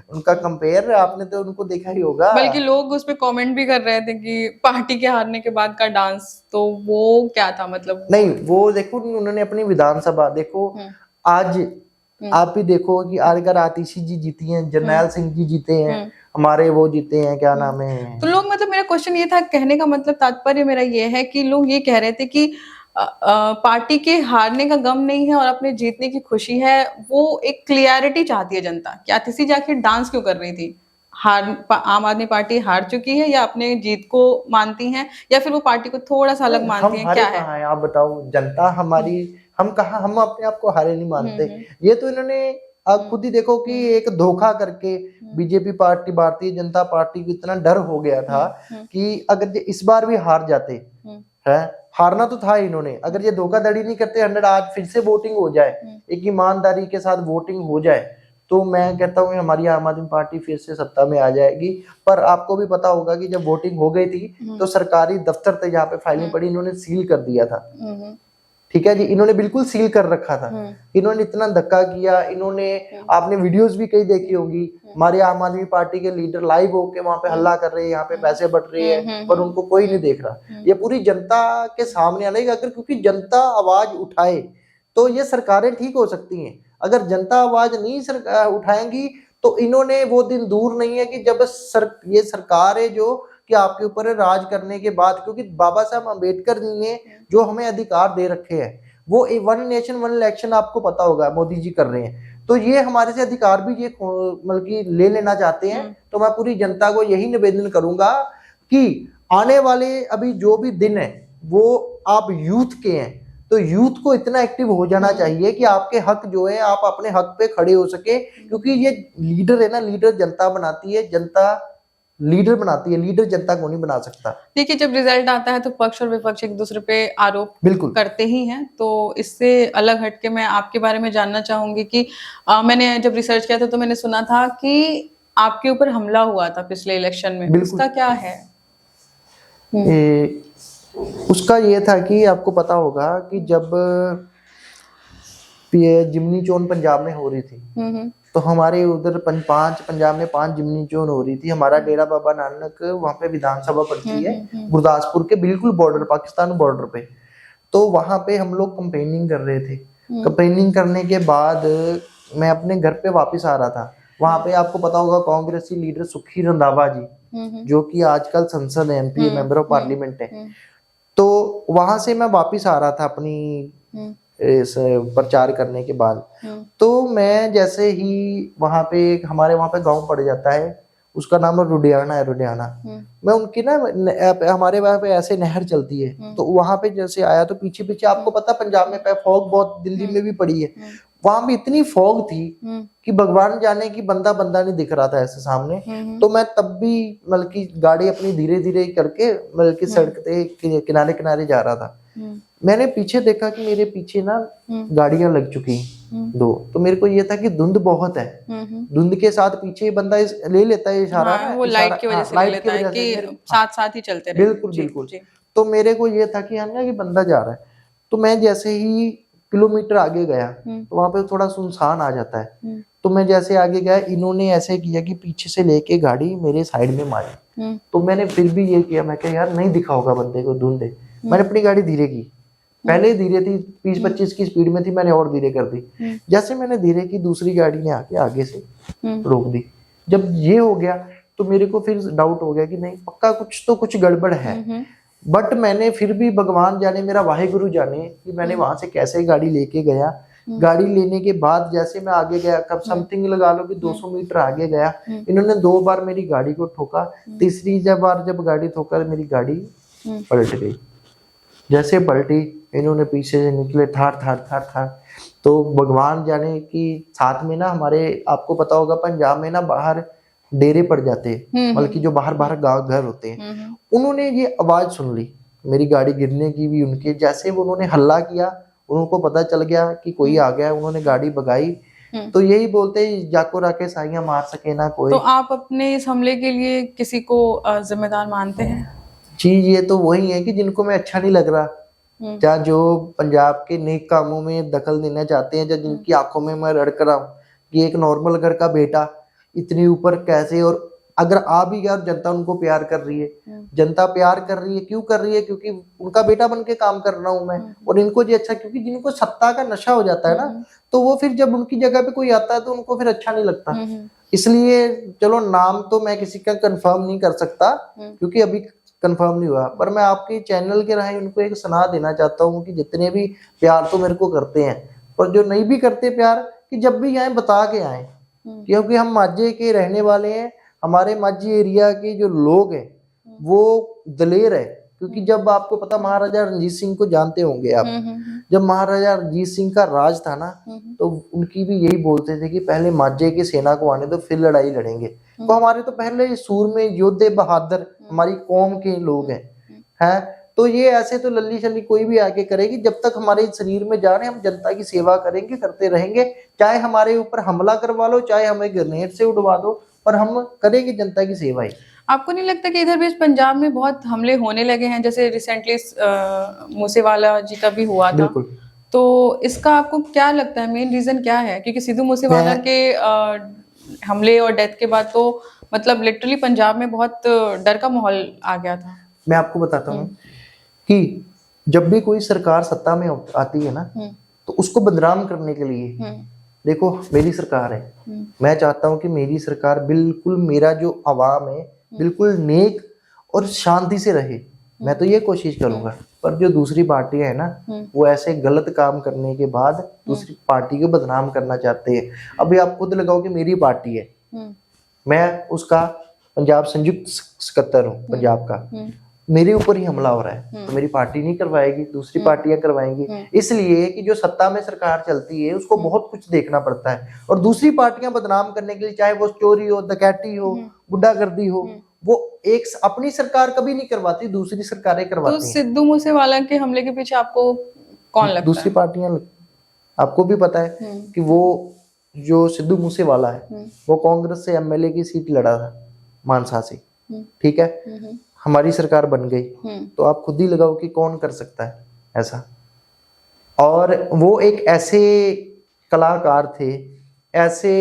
उनका कंपेयर। आपने तो उनको देखा ही होगा, बल्कि लोग उस पे कमेंट भी कर रहे थे कि पार्टी के हारने के बाद का डांस, तो वो क्या था? मतलब नहीं, वो देखो उन्होंने अपनी विधानसभा देखो, आज आप भी देखो कि अगर आतिशी जी जीती हैं, जरनैल सिंह जी जीते हैं, हमारे वो जीते हैं, क्या नाम है, तो लोग, मतलब मेरा क्वेश्चन ये था, कहने का मतलब तात्पर्य मेरा ये है कि लोग ये कह रहे थे कि पार्टी के हारने का गम नहीं है और अपने जीतने की खुशी है। वो एक क्लियरिटी चाहती है जनता कि आतिशी जी आखिर डांस क्यों कर रही थी, आम आदमी पार्टी हार चुकी है, या अपने जीत को मानती हैं, या फिर वो पार्टी को थोड़ा सा अलग मानती हैं, क्या है? कहाँ है आप बताओ, जनता हमारी, हम कहाँ, हम अपने आप को हारे नहीं मानते। ये तो इन्होंने आप खुद ही देखो कि एक धोखा करके BJP party, Bharatiya Janata party को इतना डर हो गया था कि अगर इस बार भी हार जाते है, हारना तो था इन्होंने, अगर ये धोखाधड़ी नहीं करते 100 आज फिर से वोटिंग हो जाए, एक ईमानदारी के साथ वोटिंग हो जाए, तो मैं कहता हूँ हमारी आम आदमी पार्टी फिर से सत्ता में आ जाएगी। पर आपको भी पता होगा कि जब वोटिंग हो गई थी तो सरकारी दफ्तर थे जहाँ पे फाइलें पड़ी, इन्होंने सील कर दिया था। ठीक है जी, इन्होंने बिल्कुल सील कर रखा था। इन्होंने इतना धक्का किया, इन्होंने, आपने वीडियोस भी कई देखी होंगी, हमारे आम आदमी पार्टी के लीडर लाइव होके वहां पे हल्ला कर रहे हैं, यहाँ पे पैसे बट रहे हैं, पर उनको कोई नहीं देख रहा। ये पूरी जनता के सामने आने, अगर क्योंकि जनता आवाज उठाए तो ये सरकारें ठीक हो सकती हैं। अगर जनता आवाज नहीं उठाएंगी तो इन्होंने, वो दिन दूर नहीं है कि जब ये सरकारें जो कि आपके ऊपर राज करने के बाद, क्योंकि बाबा साहब अम्बेडकर जी ने जो हमें अधिकार दे रखे हैं, वो 1 नेशन 1 इलेक्शन आपको पता होगा मोदी जी कर रहे हैं, तो ये हमारे से अधिकार भी ये मतलब कि ले लेना चाहते हैं। तो मैं पूरी जनता को यही निवेदन करूंगा कि आने वाले अभी जो भी दिन है वो आप यूथ के हैं, तो यूथ को इतना एक्टिव हो जाना चाहिए कि आपके हक जो है आप अपने हक पे खड़े हो सके, क्योंकि ये लीडर है ना, लीडर जनता बनाती है, जनता लीडर बनाती है, लीडर जनता को नहीं बना सकता। देखिए, जब रिजल्ट आता है तो पक्ष और विपक्ष एक दूसरे पे आरोप बिल्कुल करते ही हैं, तो इससे अलग हटके मैं आपके बारे में जानना चाहूंगी कि मैंने जब रिसर्च किया था तो मैंने सुना था कि आपके ऊपर हमला हुआ था पिछले इलेक्शन में, उसका क्या है? उसका ये था कि आपको पता होगा कि जब जिमनी चोन पंजाब में हो रही थी, तो हमारे उधर पंजाब में 5 जिमनी चोन हो रही थी। हमारा डेरा बाबा नानक वहां पे विधानसभा पड़ती है गुरदासपुर के बिल्कुल बॉर्डर, पाकिस्तान बॉर्डर पे। तो वहां पे हम लोग कंपेनिंग कर रहे थे। कंपेनिंग करने के बाद मैं अपने घर पे वापस आ रहा था। वहां पे आपको पता होगा कांग्रेसी लीडर सुखी रंधावा जी, जो कि आजकल संसद है, एमपी मेंबर ऑफ पार्लियामेंट है, तो वहां से मैं वापस आ रहा था अपनी इस प्रचार करने के बाद। तो मैं जैसे ही वहां पे, हमारे वहां पे गांव पड़ जाता है, उसका नाम रुडियाना है, रुडियाना। मैं उनकी ना, हमारे वहां पे ऐसे नहर चलती है, तो वहां पे जैसे आया तो पीछे पीछे, आपको पता पंजाब में फॉग बहुत, दिल्ली में भी पड़ी है, वहां भी इतनी फॉग थी कि भगवान जाने की बंदा नहीं दिख रहा था ऐसे सामने। तो मैं तब भी मतलब की गाड़ी अपनी धीरे धीरे करके मतलब की सड़क पे किनारे किनारे जा रहा था। मैंने पीछे देखा कि मेरे पीछे ना गाड़ियां लग चुकी 2, तो मेरे को ये था कि धुंध बहुत है, धुंध के साथ पीछे बंदा ले लेता है इशारा, वो लाइट की वजह से ले लेता है कि साथ साथ ही चलते रहे। बिल्कुल बिल्कुल। तो मेरे को ये था कि कि बंदा जा रहा है। तो मैं जैसे ही किलोमीटर आगे गया तो वहां पे थोड़ा सुनसान आ जाता है, तो मैं जैसे आगे गया, इन्होंने ऐसे किया कि पीछे से लेके गाड़ी मेरे साइड में मारी। तो मैंने फिर भी ये किया, मैं कहा यार नहीं दिखा होगा बंदे को, धुंध है। मैंने अपनी गाड़ी धीरे की, पहले धीरे थी 20-25 की स्पीड में थी, मैंने और धीरे कर दी। जैसे मैंने धीरे की, दूसरी गाड़ी ने आके आगे से रोक दी। जब ये हो गया तो मेरे को फिर डाउट हो गया कि नहीं, पक्का कुछ गड़बड़ है। बट मैंने फिर भी, भगवान जाने, मेरा वाहिगुरु जाने कि मैंने वहां से कैसे गाड़ी लेके गया। गाड़ी लेने के बाद जैसे मैं आगे गया, कब समथिंग लगा लो कि 200 मीटर आगे गया, इन्होंने 2 बार मेरी गाड़ी को ठोका। तीसरी बार जब गाड़ी ठोका, मेरी गाड़ी पलट गई। जैसे पलटी, इन्होंने पीछे से निकले थार। तो भगवान जाने कि साथ में ना हमारे, आपको पता होगा पंजाब में ना बाहर डेरे पड़ जाते हैं, बल्कि जो बाहर गांव घर होते हैं। उन्होंने ये आवाज सुन ली मेरी गाड़ी गिरने की भी, उनके जैसे वो उन्होंने हल्ला किया, उनको पता चल गया कि कोई आ गया, उन्होंने गाड़ी भगाई। तो यही बोलते हैं, जाको राके साइयां मार सके ना कोई। तो आप अपने इस हमले के लिए किसी को जिम्मेदार मानते हैं? जी, ये तो वही है कि जिनको मैं अच्छा नहीं लग रहा, या जो पंजाब के नेक कामों में दखल देना चाहते हैं, या जिनकी आंखों में मैं रड़क रहा हूँ कि एक नॉर्मल घर का बेटा इतनी ऊपर कैसे, और अगर आ भी गया और जनता उनको प्यार कर रही है, जनता प्यार कर रही है, क्यों कर रही है? क्योंकि उनका बेटा बन के काम कर रहा हूं मैं, और इनको जी अच्छा, क्योंकि जिनको सत्ता का नशा हो जाता है ना, तो वो फिर जब उनकी जगह पे कोई आता है तो उनको फिर अच्छा नहीं लगता। इसलिए चलो, नाम तो मैं किसी का कंफर्म नहीं कर सकता क्योंकि अभी कंफर्म नहीं हुआ, पर मैं आपके चैनल के राही उनको एक सलाह देना चाहता हूँ कि जितने भी प्यार तो मेरे को करते हैं, पर जो नहीं भी करते प्यार, कि जब भी आए बता के आए, क्योंकि हम माझे के रहने वाले हैं, हमारे माझी एरिया के जो लोग हैं वो दलेर है, क्योंकि जब आपको पता महाराजा रणजीत सिंह को जानते होंगे आप, जब महाराजा रणजीत सिंह का राज था ना तो उनकी भी यही बोलते थे कि पहले माजे की सेना को आने दो फिर लड़ाई लड़ेंगे। तो हमारे तो पहले सूरमे योद्धे बहादुर हमारी कौम के लोग हैं। तो ये ऐसे तो लल्ली शल्ली कोई भी आके करेगी, जब तक हमारे शरीर में जा रहे हम जनता की सेवा करेंगे, करते रहेंगे, चाहे हमारे ऊपर हमला करवा लो, चाहे हमें ग्रेनेड से उड़वा दो, पर हम करेंगे जनता की सेवा ही। आपको नहीं लगता कि इधर भी पंजाब में बहुत हमले होने लगे हैं, जैसे रिसेंटली मूसेवाला जी का भी हुआ था? बिल्कुल। तो इसका आपको क्या लगता है, मेन रीजन क्या है? क्योंकि सिद्धू मूसेवाला के हमले और डेथ के बाद तो मतलब लिटरली पंजाब में बहुत डर का माहौल आ गया था। मैं आपको बताता हूँ कि जब भी कोई सरकार सत्ता में आती है ना तो उसको बदनाम करने के लिए, देखो मेरी सरकार है, मैं चाहता हूँ कि मेरी सरकार बिल्कुल, मेरा जो आवाम है बिल्कुल नेक और शांति से रहे, मैं तो ये कोशिश करूंगा। पर जो दूसरी पार्टियां है ना वो ऐसे गलत काम करने के बाद दूसरी पार्टी को बदनाम करना चाहते हैं। अभी आप खुद लगाओ कि मेरी पार्टी है, मैं उसका पंजाब संयुक्त सकत्तर हूँ पंजाब का, मेरे ऊपर ही हमला हो रहा है तो मेरी पार्टी नहीं करवाएगी, दूसरी पार्टियां करवाएंगी। इसलिए कि जो सत्ता में सरकार चलती है उसको बहुत कुछ देखना पड़ता है, और दूसरी पार्टियां बदनाम करने के लिए, चाहे वो चोरी हो, डकैती हो, गुंडागर्दी हो, वो एक अपनी सरकार कभी नहीं करवाती, दूसरी सरकारें करवाती हैं। तो सिद्धू मूसेवाला के हमले के पीछे आपको कौन लगता है? दूसरी पार्टियां। आपको भी पता है कि वो जो सिद्धू मूसेवाला है वो कांग्रेस से एमएलए की सीट लड़ा था मानसा से, ठीक है, हमारी सरकार बन गई, तो आप खुद ही लगाओ कि कौन कर सकता है ऐसा। और वो एक ऐसे कलाकार थे, ऐसे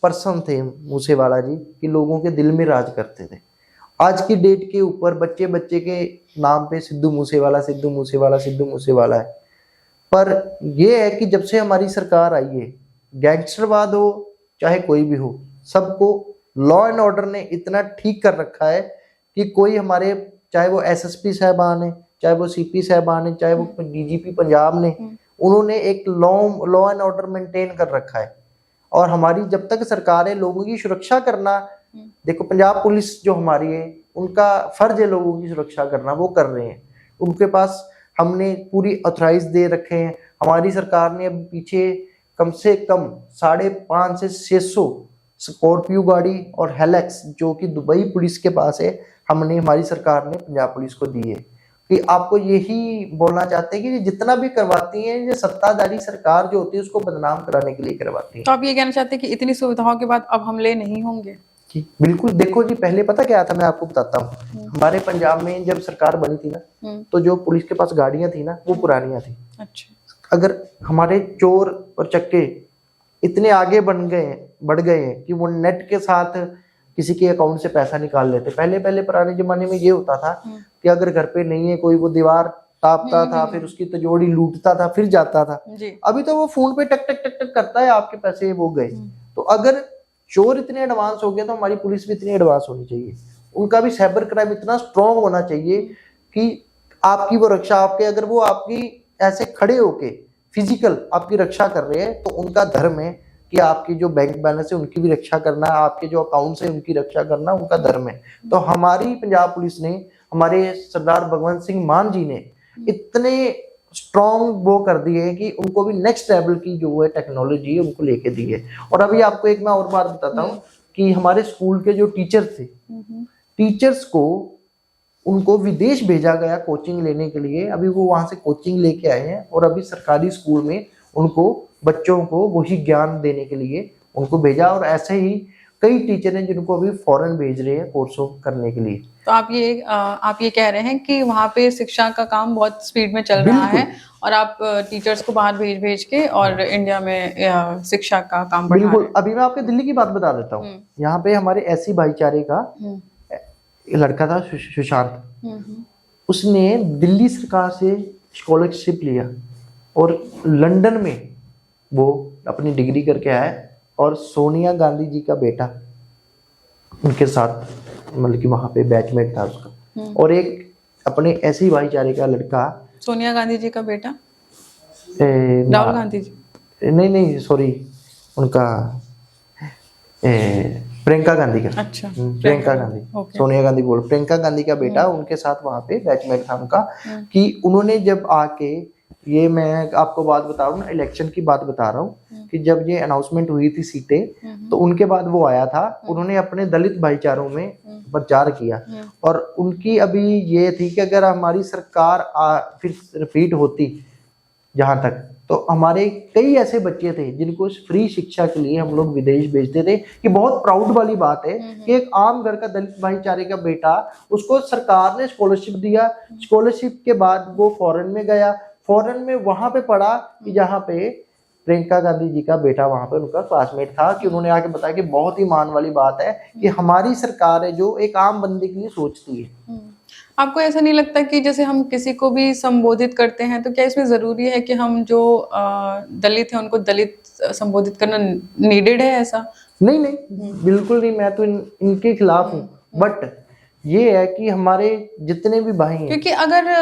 पर्सन थे मूसेवाला जी कि लोगों के दिल में राज करते थे। आज की डेट के ऊपर बच्चे बच्चे के नाम पे सिद्धू मूसेवाला सिद्धू मूसेवाला सिद्धू मूसेवाला है, पर यह है कि जब से हमारी सरकार आई है, गैंगस्टरवाद हो चाहे कोई भी हो, सबको लॉ एंड ऑर्डर ने इतना ठीक कर रखा है कि कोई हमारे, चाहे वो एसएसपी साहबान है, चाहे वो सीपी साहबान है, चाहे वो डीजीपी पंजाब ने, उन्होंने एक लॉ एंड ऑर्डर मेंटेन कर रखा है। और हमारी जब तक सरकार है लोगों की सुरक्षा करना, देखो पंजाब पुलिस जो हमारी है उनका फर्ज है लोगों की सुरक्षा करना, वो कर रहे हैं, उनके पास हमने पूरी ऑथराइज दे रखे हैं। हमारी सरकार ने अब पीछे कम से कम 550 से 600 स्कॉर्पियो गाड़ी और हेलेक्स जो कि दुबई पुलिस के पास है, हमने, हमारी सरकार ने पंजाब पुलिस को दी है। कि आपको यही बोलना चाहते हैं कि जितना भी करवाती है ये सत्ताधारी सरकार जो होती है उसको बदनाम कराने के लिए करवाती है। तो आप ये कहना चाहते हैं कि इतनी सुविधाओं के बाद अब हमले नहीं होंगे? बिल्कुल। देखो जी, पहले पता क्या था, मैं आपको बताता हूँ। हमारे पंजाब में जब सरकार बनी थी ना तो जो पुलिस के पास गाड़ियां थी ना वो पुरानियां थी। अच्छा। अगर हमारे चोर और चक्के इतने आगे बढ़ गए हैं कि वो नेट के साथ किसी के अकाउंट से पैसा निकाल लेते। पहले पुराने जमाने में ये होता था कि अगर घर पे नहीं है कोई, वो दीवार टापता था, फिर उसकी तिजोरी लूटता था, फिर जाता था। अभी तो वो फोन पे टक टक टक टक करता है, आपके पैसे वो गए। तो अगर चोर इतने एडवांस हो गए तो हमारी पुलिस भी इतनी एडवांस होनी चाहिए, उनका भी साइबर क्राइम इतना स्ट्रॉन्ग होना चाहिए कि आपकी वो रक्षा, आपके अगर वो आपकी ऐसे खड़े होके फिजिकल आपकी रक्षा कर रहे हैं तो उनका धर्म है कि आपकी जो बैंक बैलेंस है उनकी भी रक्षा करना, आपके जो अकाउंट्स है उनकी रक्षा करना उनका धर्म है। तो हमारी पंजाब पुलिस ने, हमारे सरदार भगवंत सिंह मान जी ने इतने स्ट्रॉन्ग वो कर दिए कि उनको भी नेक्स्ट लेवल की जो है टेक्नोलॉजी है उनको लेके दी है। और अभी आपको एक मैं और बात बताता हूँ कि हमारे स्कूल के जो टीचर थे, टीचर्स को उनको विदेश भेजा गया कोचिंग लेने के लिए। अभी वो वहां से कोचिंग लेके आए हैं और अभी सरकारी स्कूल में उनको, बच्चों को वही ज्ञान देने के लिए उनको भेजा। और ऐसे ही कई टीचर हैं जिनको अभी फॉरेन भेज रहे हैं कोर्सों करने के लिए। तो आप ये कह रहे हैं कि वहाँ पे शिक्षा का काम बहुत स्पीड में चल रहा है और आप टीचर्स को बाहर भेज के और इंडिया में शिक्षा का काम बढ़ा रहे हैं। बिल्कुल। अभी मैं आपको दिल्ली की बात बता देता हूँ। यहाँ पे हमारे ऐसी भाईचारे का लड़का था सुशांत, उसने दिल्ली सरकार से स्कॉलरशिप लिया और लंदन में वो अपनी डिग्री करके आया। और सोनिया गांधी जी का बेटा उनके साथ, मतलब कि वहां पे बैचमेट था उसका। और एक अपने ऐसे ही भाईचारे का लड़का, सोनिया गांधी जी का बेटा राहुल गांधी जी, नहीं सॉरी, उनका प्रियंका गांधी का। अच्छा, प्रियंका गांधी, ओके। सोनिया गांधी बोल, प्रियंका गांधी का बेटा उनके साथ वहां पे बैचमेट था उनका, कि उन्होंने जब आके, ये मैं आपको बात बता रहा हूँ ना, इलेक्शन की बात बता रहा हूँ, कि जब ये अनाउंसमेंट हुई थी सीटें, तो उनके बाद वो आया था, उन्होंने अपने दलित भाईचारों में प्रचार किया, और उनकी अभी ये थी कि अगर हमारी सरकार फिर रिपीट होती जहां तक, तो हमारे कई ऐसे बच्चे थे जिनको फ्री शिक्षा के लिए हम लोग विदेश भेजते थे। कि बहुत प्राउड वाली बात है कि एक आम घर का दलित भाईचारे का बेटा, उसको सरकार ने स्कॉलरशिप दिया, स्कॉलरशिप के बाद वो फॉरेन में गया, फॉरेन में वहां पे पढ़ा, कि जहाँ पे प्रियंका गांधी जी का बेटा वहां पे उनका क्लासमेट था, कि उन्होंने आके बताया कि बहुत ही मान वाली बात है कि हमारी सरकार है जो एक आम बंदे के लिए सोचती है। आपको ऐसा नहीं लगता कि जैसे हम किसी को भी संबोधित करते हैं तो क्या इसमें जरूरी है कि हम जो दलित हैं उनको दलित संबोधित करना नीडेड है ऐसा? नहीं नहीं, बिल्कुल नहीं, मैं तो इनके खिलाफ हूँ, बट ये है कि हमारे जितने भी भाई हैं, क्योंकि अगर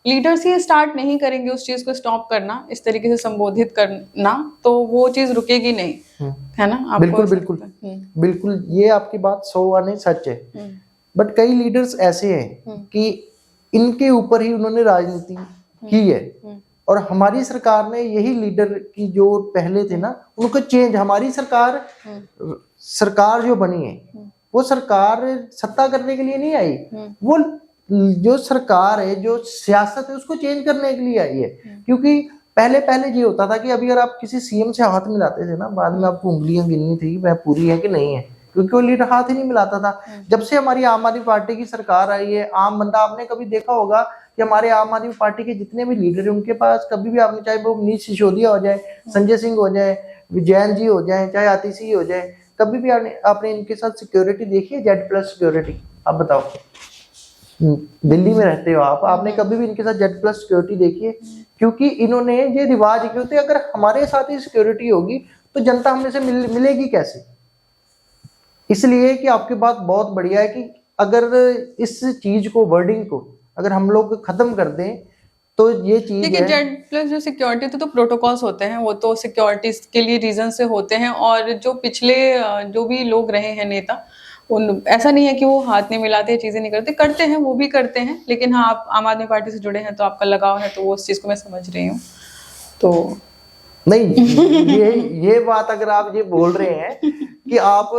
लीडर्स ही स्टार्ट नहीं करेंगे उस चीज को स्टॉप करना, इस तरीके से संबोधित करना, तो वो चीज रुकेगी नहीं, है ना? आपको बिल्कुल बिल्कुल बिल्कुल, ये आपकी बात 100 आने सच है। बट कई लीडर्स ऐसे हैं कि इनके ऊपर ही उन्होंने राजनीति की है, और हमारी सरकार ने यही लीडर की जो पहले थे ना, उनको चेंज, हमारी सरकार जो बनी है, वो सरकार सत्ता करने के लिए नहीं आई, वो जो सरकार है, जो सियासत है, उसको चेंज करने के लिए आई है। क्योंकि पहले ये होता था कि अभी अगर आप किसी सीएम से हाथ मिलाते थे ना, बाद में आपको उंगलियां गिननी थी वह पूरी है कि नहीं है, क्योंकि वो लीडर हाथ ही नहीं मिलाता था। जब से हमारी आम आदमी पार्टी की सरकार आई है, आम बंदा, आपने कभी देखा होगा कि हमारे आम आदमी पार्टी के जितने भी लीडर हैं, उनके पास कभी भी आपने, चाहे वो मनीष सिसोदिया हो जाए, संजय सिंह हो जाए, जैन जी हो जाए, चाहे आतिशी हो जाए, कभी भी आपने इनके साथ सिक्योरिटी देखी है? Z+ सिक्योरिटी, आप बताओ, दिल्ली में रहते हो आप, आपने कभी भी इनके साथ Z+ सिक्योरिटी देखी है? क्योंकि इन्होंने ये रिवाज किए होते, अगर हमारे साथ ही सिक्योरिटी होगी तो जनता हमने से मिलेगी कैसे? इसलिए कि आपकी बात बहुत बढ़िया है कि अगर इस चीज को, वर्डिंग को अगर हम लोग खत्म कर दें तो ये चीज है। Z+ जो सिक्योरिटी तो प्रोटोकॉल्स होते हैं, वो तो सिक्योरिटी के लिए रीजन से होते हैं, और जो पिछले जो भी लोग रहे हैं नेता, उन ऐसा नहीं है कि वो हाथ नहीं मिलाते, चीजें नहीं करते हैं, वो भी करते हैं। लेकिन हाँ, आप आम आदमी पार्टी से जुड़े हैं तो आपका लगाव है, तो वो उस चीज को मैं समझ रही हूँ। तो नहीं, ये बात अगर आप ये बोल रहे हैं कि आप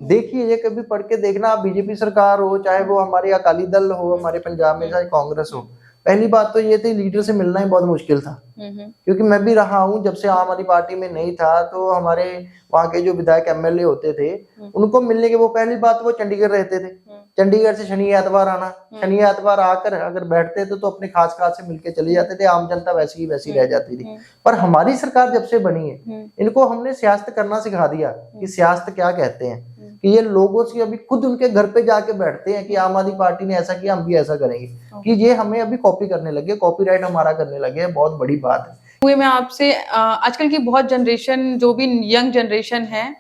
देखिए, ये कभी पढ़ के देखना, आप बीजेपी सरकार हो, चाहे वो हमारी अकाली दल हो हमारे पंजाब में, चाहे कांग्रेस हो, पहली बात तो ये थी, लीडर से मिलना ही बहुत मुश्किल था। क्योंकि मैं भी रहा हूँ, जब से आम आदमी पार्टी में नहीं था, तो हमारे वहाँ के जो विधायक MLA होते थे, उनको मिलने के, वो पहली बात वो चंडीगढ़ रहते थे, चंडीगढ़ से शनि एतवार आना, शनि एतवार आकर अगर बैठते थे तो अपने खास से मिलके चले जाते थे, आम जनता वैसी रह जाती थी। पर हमारी सरकार जब से बनी है, इनको हमने सियासत करना सिखा दिया कि सियासत क्या कहते हैं, कि ये लोगों से अभी खुद उनके घर पे जाके बैठते हैं कि आम आदमी पार्टी ने ऐसा किया, हम भी ऐसा करेंगे, कि ये हमें अभी कॉपी करने लगे, कॉपीराइट हमारा करने लगे, बहुत बड़ी बात है। मैं आपसे आजकल की बहुत जनरेशन, जो भी यंग जनरेशन है,